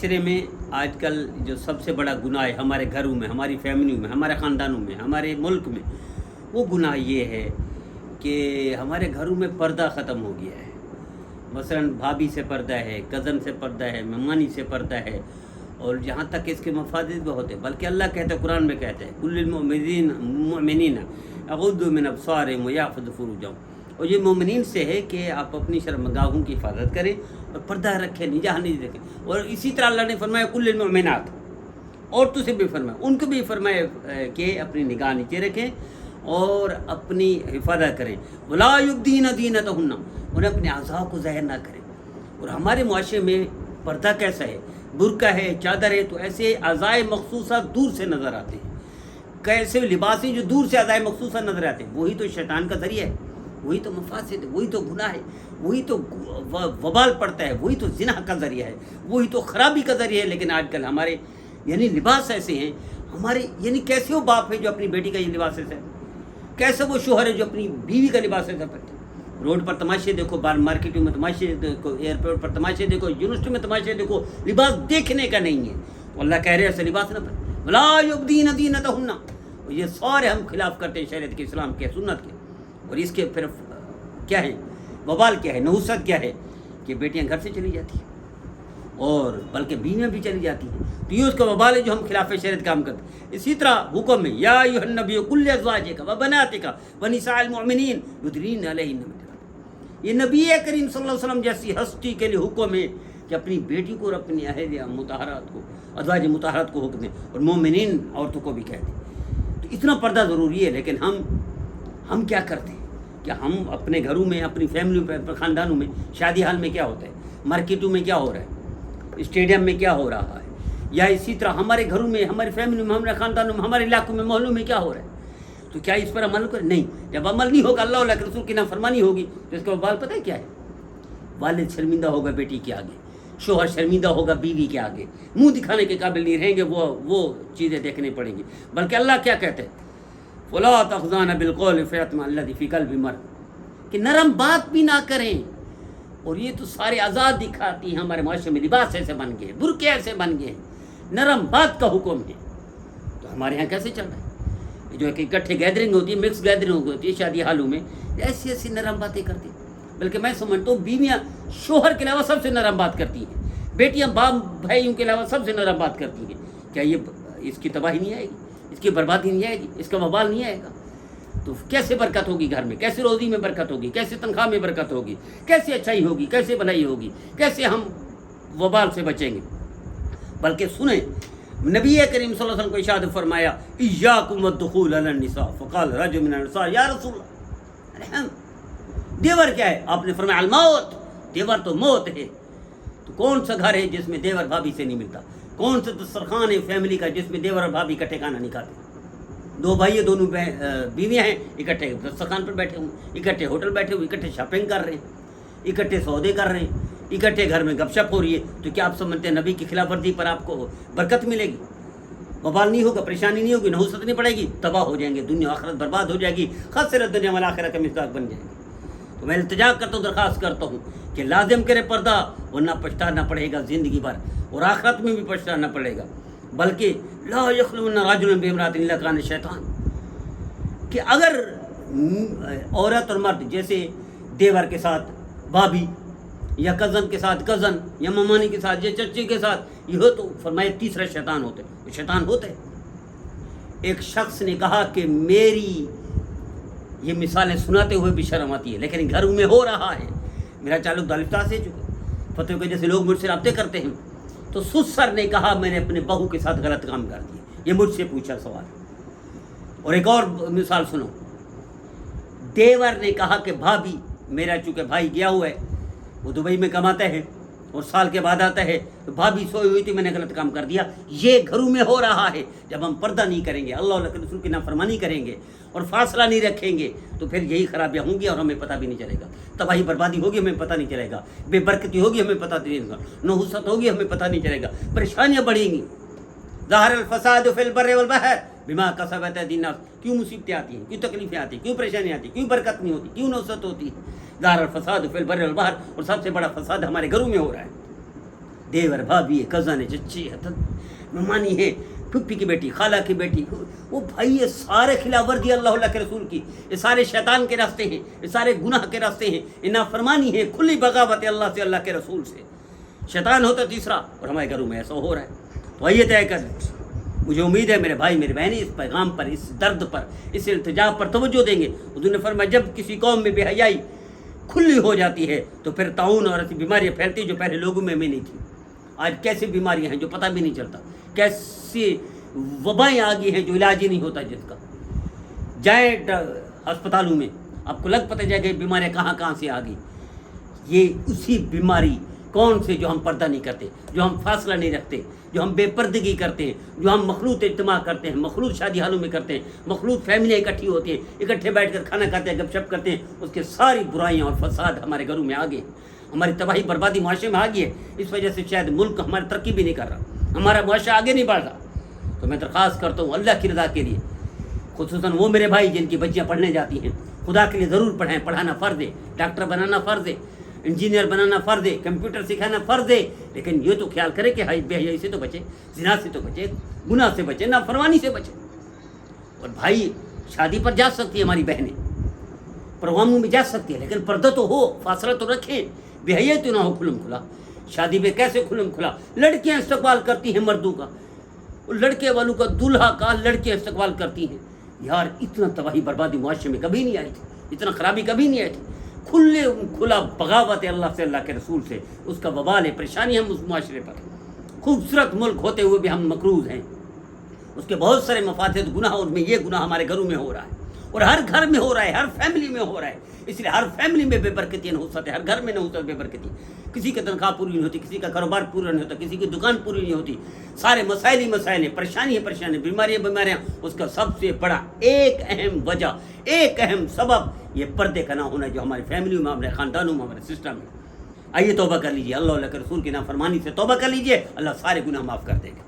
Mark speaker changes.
Speaker 1: معاشرے میں آج کل جو سب سے بڑا گناہ ہے ہمارے گھروں میں، ہماری فیملیوں میں، ہمارے خاندانوں میں، ہمارے ملک میں، وہ گناہ یہ ہے کہ ہمارے گھروں میں پردہ ختم ہو گیا ہے۔ مثلاً بھابھی سے پردہ ہے، کزن سے پردہ ہے، ممانی سے پردہ ہے، اور جہاں تک اس کے مفاسد بھی ہوتے ہیں، بلکہ اللہ کہتا ہے، قرآن میں کہتا ہے کل المؤمنین یغضوا من ابصارہم ویحفظوا فروجہم، اور یہ مومنین سے ہے کہ آپ اپنی شرمگاہوں کی حفاظت کریں اور پردہ رکھیں، نجاہ نہیں رکھیں۔ اور اسی طرح اللہ نے فرمایا کل المؤمنات، عورتوں سے بھی فرمایا، ان کو بھی فرمایا کہ اپنی نگاہ نیچے رکھیں اور اپنی حفاظت کریں۔ ولا یبدین زینتہن، انہیں اپنے اعضاء کو ظاہر نہ کریں۔ اور ہمارے معاشرے میں پردہ کیسا ہے؟ برقع ہے، چادر ہے، تو ایسے اعضاء مخصوصہ دور سے نظر آتے ہیں۔ کیسے لباس ہیں جو دور سے اعضاء مخصوصہ نظر آتے ہیں؟ وہی تو شیطان کا ذریعہ ہے، وہی تو مفاسد ہے، وہی تو گناہ ہے، وہی تو وبال پڑتا ہے، وہی تو زنا کا ذریعہ ہے، وہی تو خرابی کا ذریعہ ہے۔ لیکن آج کل ہمارے لباس ایسے ہیں، ہمارے کیسے وہ باپ ہے جو اپنی بیٹی کا یہ لباس ایسا ہے، کیسے وہ شوہر ہے جو اپنی بیوی کا لباس ایسا پہنتے ہیں۔ روڈ پر تماشے دیکھو، مارکیٹوں میں تماشے دیکھو، ایئرپورٹ پر تماشے دیکھو، یونیورسٹی میں تماشے دیکھو، لباس دیکھنے کا نہیں ہے۔ اللہ کہہ رہے ہیں ایسا لباس نہ پہنیں، ولا یبدین زینتہن، اور یہ سارے ہم خلاف کرتے ہیں شریعت کے، اسلام کے، سنت کے۔ اور اس کے پھر کیا ہے وبال، کیا ہے نحوست، کیا ہے کہ بیٹیاں گھر سے چلی جاتی ہیں اور بلکہ بیویاں بھی چلی جاتی ہیں۔ تو یہ اس کا وبال ہے جو ہم خلاف شریعت کام کرتے ہیں۔ اسی طرح حکم میں یا ایھا النبی قل لازواجک وبناتک ونساء المؤمنین یدنین علیہن من جلابیبہن، یہ نبی کریم صلی اللہ علیہ وسلم جیسی ہستی کے لیے حکم ہے کہ اپنی بیٹی کو اور اپنی اہلیہ مطہرات کو، ازواج مطہرات کو حکم دیں، اور مومنین عورتوں کو بھی کہہ دیں۔ تو اتنا پردہ ضروری ہے، لیکن ہم کیا کرتے ہیں کہ ہم اپنے گھروں میں، اپنی فیملیوں پہ، اپنے خاندانوں میں، شادی حال میں کیا ہوتا ہے، مارکیٹوں میں کیا ہو رہا ہے، اسٹیڈیم میں کیا ہو رہا ہے، یا اسی طرح ہمارے گھروں میں، ہماری فیملیوں میں، ہمارے خاندانوں میں، ہمارے علاقوں میں، محلوں میں کیا ہو رہا ہے، تو کیا اس پر عمل کریں؟ نہیں۔ جب عمل نہیں ہوگا، اللہ کے رسول کی نافرمانی ہوگی، تو اس کا وبال پتہ ہے کیا ہے؟ والد شرمندہ ہوگا بیٹی کے آگے، شوہر شرمندہ ہوگا بیوی کے آگے، منہ دکھانے کے قابل نہیں رہیں گے، وہ چیزیں دیکھنے پڑیں گی۔ بلکہ اللہ کیا کہتے ہیں، وَلَا تَخْضَعْنَ بِالْقَوْلِ فَيَطْمَعَ الَّذِي فِي قَلْبِهِ مَرَضٌ، کہ نرم بات بھی نہ کریں۔ اور یہ تو سارے آزاد دکھاتی ہیں، ہمارے معاشرے میں لباس ایسے بن گئے ہیں، برقعے ایسے بن گئے ہیں، نرم بات کا حکم ہے۔ تو ہمارے یہاں کیسے چل رہا ہے؟ جو کہ اکٹھے گیدرنگ ہوتی ہے، مکس گیدرنگ ہوتی ہے شادی حالوں میں، ایسی ایسی نرم باتیں کرتی ہیں۔ بلکہ میں سمجھتا ہوں بیویاں شوہر کے علاوہ سب سے نرم بات کرتی ہیں، بیٹیاں باپ بھائیوں کے علاوہ سب سے نرم بات کرتی ہیں۔ کیا یہ اس کی تباہی نہیں آئے گی، اس کی بربادی نہیں آئے گی، اس کا وبال نہیں آئے گا؟ تو کیسے برکت ہوگی گھر میں، کیسے روزی میں برکت ہوگی، کیسے تنخواہ میں برکت ہوگی، کیسے اچھائی ہوگی، کیسے بھلائی ہوگی، کیسے ہم وبال سے بچیں گے؟ بلکہ سنیں، نبی کریم صلی اللہ علیہ وسلم کو ارشاد فرمایا ایاکم والدخول علی النساء، فقال رجل من النساء یا رسول اللہ، دیور کیا ہے؟ آپ نے فرمایا الموت، دیور تو موت ہے۔ تو کون سا گھر ہے جس میں دیور بھابھی سے نہیں ملتا؟ کون سا دسترخوان ہے فیملی کا جس میں دیور اور بھابھی اکٹھے کھانا نہیں کھاتے؟ دو بھائی، دونوں بیویاں ہیں، اکٹھے دسترخوان پر بیٹھے ہوئے، اکٹھے ہوٹل بیٹھے ہوئے، اکٹھے شاپنگ کر رہے ہیں، اکٹھے سودے کر رہے ہیں، اکٹھے گھر میں گپ شپ ہو رہی ہے۔ تو کیا آپ سمجھتے ہیں نبی کی خلاف ورزی پر آپ کو برکت ملے گی؟ وبال نہیں ہوگا، پریشانی نہیں ہوگی، نحوست نہیں پڑے گی، تباہ ہو جائیں گے، دنیا آخرت برباد ہو جائے گی، خسرت دنیا والآخرہ کا مصداق بن جائے گی۔ تو میں التجا کرتا ہوں، درخواست کرتا ہوں کہ لازم کرے پردہ، ورنہ پچھتانا پڑے گا زندگی بھر، اور آخرت میں بھی پچھتانا پڑے گا۔ بلکہ لا یخلون رجل بامرأۃ الا کان شیطان، کہ اگر عورت اور مرد جیسے دیور کے ساتھ بھابھی، یا کزن کے ساتھ کزن، یا ممانی کے ساتھ، یا چچی کے ساتھ یہ ہو، تو فرمایا تیسرا شیطان ہوتا ہے، وہ شیطان ہوتا ہے۔ ایک شخص نے کہا کہ میری یہ مثالیں سناتے ہوئے بھی شرم آتی ہے، لیکن گھروں میں ہو رہا ہے۔ میرا تعلق دالفتہ سے چکا، فتح کے جیسے لوگ مجھ سے رابطے کرتے ہیں، تو سسر نے کہا میں نے اپنے بہو کے ساتھ غلط کام کر دیا، یہ مجھ سے پوچھا سوال۔ اور ایک اور مثال سنو، دیور نے کہا کہ بھابھی، میرا چونکہ بھائی گیا ہوا ہے، وہ دبئی میں کماتا ہے اور سال کے بعد آتا ہے، تو بھابھی سوئی ہوئی تھی، میں نے غلط کام کر دیا۔ یہ گھروں میں ہو رہا ہے۔ جب ہم پردہ نہیں کریں گے، اللہ کے رسول کی نافرمانی کریں گے اور فاصلہ نہیں رکھیں گے، تو پھر یہی خرابیاں ہوں گی اور ہمیں پتہ بھی نہیں چلے گا، تباہی بربادی ہوگی، ہمیں پتہ نہیں چلے گا، بے برکتی ہوگی، ہمیں پتہ نہیں چلے گا، نحوست ہوگی، ہمیں پتہ نہیں چلے گا، پریشانیاں بڑھیں گی۔ ظاہر الفساد فی البر والبحر بما کسبت ایدی الناس، کیوں مصیبتیں آتی ہیں، کیوں تکلیفیں آتی ہیں، کیوں پریشانیاں آتی ہیں، کیوں برکت نہیں ہوتی، کیوں نحوست ہوتی ہے؟ ظاہر الفساد فی البر والبحر، اور سب سے بڑا فساد ہمارے گھروں میں ہو رہا ہے۔ دیور بھابھی ہے، کزن ہے، چچی ہے، ممانی ہے، پھپھی کی بیٹی، خالہ کی بیٹی، وہ بھائی یہ سارے خلاف ورزی اللہ کے رسول کی، یہ سارے شیطان کے راستے ہیں، یہ سارے گناہ کے راستے ہیں، یہ نافرمانی ہے، کھلی بغاوت ہے اللہ سے، اللہ کے رسول سے۔ شیطان ہوتا تیسرا، اور ہمارے گھروں میں ایسا ہو رہا ہے۔ تو آئیے طے کر لیں۔ مجھے امید ہے میرے بھائی میری بہنیں اس پیغام پر، اس درد پر، اس التجا پر توجہ دیں گے۔ حضور نے فرمایا جب کسی قوم میں بے حیائی کھلی ہو جاتی ہے تو پھر طاعون اور ایسی بیماریاں پھیلتی جو پہلے لوگوں میں نہیں تھی۔ آج کیسی بیماریاں ہیں جو پتہ بھی نہیں چلتا، کیسی وبائیں آ گئی ہیں جو علاج ہی نہیں ہوتا جس کا۔ جائیں ہسپتالوں میں، آپ کو لگ پتہ جائے گا بیماریاں کہاں کہاں سے آ گئی۔ یہ اسی بیماری کون سے جو ہم پردہ نہیں کرتے، جو ہم فاصلہ نہیں رکھتے، جو ہم بے پردگی کرتے ہیں، جو ہم مخلوط اجتماع کرتے ہیں، مخلوط شادی حالوں میں کرتے ہیں، مخلوط فیملیاں اکٹھی ہوتی ہیں، اکٹھے بیٹھ کر کھانا کھاتے ہیں، گپ شپ کرتے ہیں، اس کے ساری برائیاں اور فساد ہمارے گھروں میں آ گئے، ہماری تباہی بربادی معاشرے میں آ گئی ہے۔ اس وجہ سے شاید ملک ہماری ترقی بھی نہیں کر رہا، ہمارا معاشرہ آگے نہیں بڑھ رہا۔ تو میں درخواست کرتا ہوں اللہ کی رضا کے لیے، خصوصاً وہ میرے بھائی جن کی بچیاں پڑھنے جاتی ہیں، خدا کے لیے ضرور پڑھیں، پڑھانا فرض ہے، ڈاکٹر بنانا فرض ہے، انجینئر بنانا فرض ہے، کمپیوٹر سکھانا فرض ہے، لیکن یہ تو خیال کرے کہ بے حیائی سے تو بچے، زنا سے تو بچے، گناہ سے بچے، نافرمانی سے بچے۔ اور بھائی شادی پر جا سکتی ہے ہماری بہنیں، پروگراموں میں جا سکتی ہے، لیکن پردہ تو ہو، فاصلہ تو رکھیں، بے حیائی تو نہ ہو کھلم کھلا۔ شادی میں کیسے کھلم کھلا لڑکیاں استقبال کرتی ہیں مردوں کا، لڑکے والوں کا دولہا کا لڑکیاں استقبال کرتی ہیں۔ یار اتنا تباہی بربادی معاشرے میں کبھی نہیں آئی تھی، اتنا خرابی کبھی نہیں آئی تھی۔ کھلا بغاوت ہے اللہ سے، اللہ کے رسول سے، اس کا وبال ہے، پریشانی ہم اس معاشرے پر۔ خوبصورت ملک ہوتے ہوئے بھی ہم مقروض ہیں، اس کے بہت سارے مفاسد گناہ، ان میں یہ گناہ ہمارے گھروں میں ہو رہا ہے، اور ہر گھر میں ہو رہا ہے، ہر فیملی میں ہو رہا ہے۔ اس لیے ہر فیملی میں بے برکتی نحوست ہے، ہر گھر میں نحوست بے برکتی، کسی کی تنخواہ پوری نہیں ہوتی، کسی کا کاروبار پورا نہیں ہوتا، کسی کی دکان پوری نہیں ہوتی، سارے مسائل ہی مسائل ہیں، پریشانی ہے پریشانی، بیماریاں۔ اس کا سب سے بڑا ایک اہم وجہ، ایک اہم سبب یہ پردے کا نہ ہونا جو ہماری فیملیوں میں، ہمارے خاندانوں میں، ہمارے سسٹم میں۔ آئیے توبہ کر لیجیے، اللہ کے رسول کی نافرمانی سے توبہ کر لیجیے، اللہ سارے گناہ معاف کر دے گا۔